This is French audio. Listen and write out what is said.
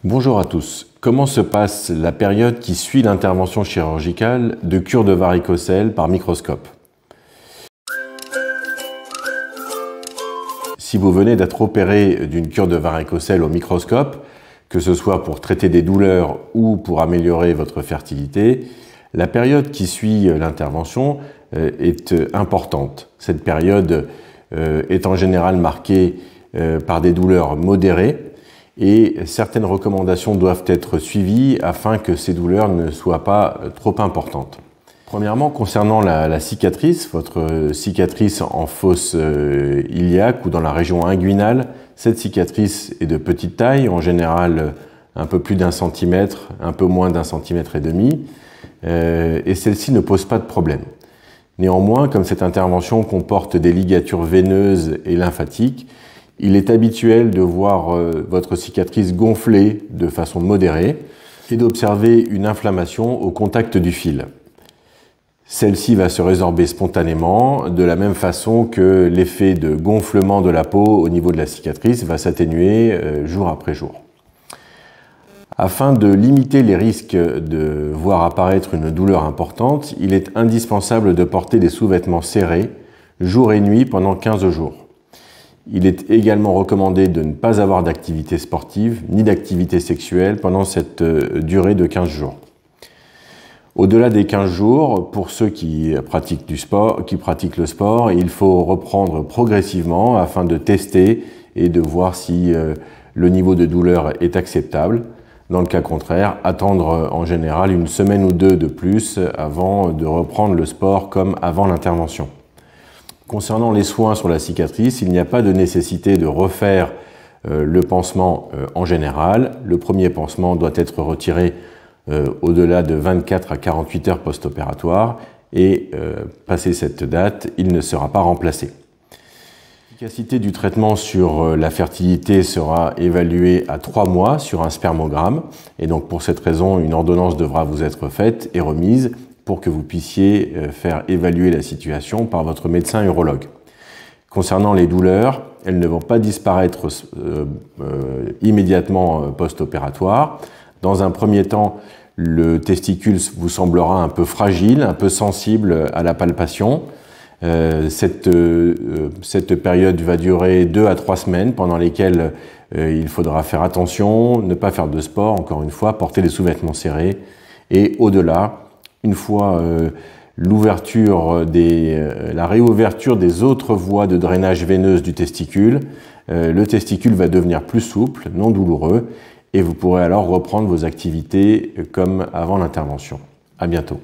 Bonjour à tous. Comment se passe la période qui suit l'intervention chirurgicale de cure de varicocèle par microscope? Si vous venez d'être opéré d'une cure de varicocèle au microscope, que ce soit pour traiter des douleurs ou pour améliorer votre fertilité, la période qui suit l'intervention est importante. Cette période est en général marquée par des douleurs modérées et certaines recommandations doivent être suivies afin que ces douleurs ne soient pas trop importantes. Premièrement, concernant la cicatrice, votre cicatrice en fosse iliaque ou dans la région inguinale, cette cicatrice est de petite taille, en général un peu plus d'1 centimètre, un peu moins d'1,5 centimètre, et celle-ci ne pose pas de problème. Néanmoins, comme cette intervention comporte des ligatures veineuses et lymphatiques, il est habituel de voir votre cicatrice gonfler de façon modérée et d'observer une inflammation au contact du fil. Celle-ci va se résorber spontanément de la même façon que l'effet de gonflement de la peau au niveau de la cicatrice va s'atténuer jour après jour. Afin de limiter les risques de voir apparaître une douleur importante, il est indispensable de porter des sous-vêtements serrés jour et nuit pendant 15 jours. Il est également recommandé de ne pas avoir d'activité sportive ni d'activité sexuelle pendant cette durée de 15 jours. Au-delà des 15 jours, pour ceux qui pratiquent le sport, il faut reprendre progressivement afin de tester et de voir si le niveau de douleur est acceptable. Dans le cas contraire, attendre en général 1 semaine ou 2 de plus avant de reprendre le sport comme avant l'intervention. Concernant les soins sur la cicatrice, il n'y a pas de nécessité de refaire le pansement en général. Le premier pansement doit être retiré au-delà de 24 à 48 heures post-opératoire et passé cette date, il ne sera pas remplacé. L'efficacité du traitement sur la fertilité sera évaluée à 3 mois sur un spermogramme et donc pour cette raison, une ordonnance devra vous être faite et remise pour que vous puissiez faire évaluer la situation par votre médecin urologue. Concernant les douleurs, elles ne vont pas disparaître immédiatement post-opératoire. Dans un premier temps, le testicule vous semblera un peu fragile, un peu sensible à la palpation. Cette période va durer 2 à 3 semaines pendant lesquelles il faudra faire attention, ne pas faire de sport, encore une fois, porter des sous-vêtements serrés et au-delà, une fois la réouverture des autres voies de drainage veineuse du testicule, le testicule va devenir plus souple, non douloureux, et vous pourrez alors reprendre vos activités comme avant l'intervention. À bientôt.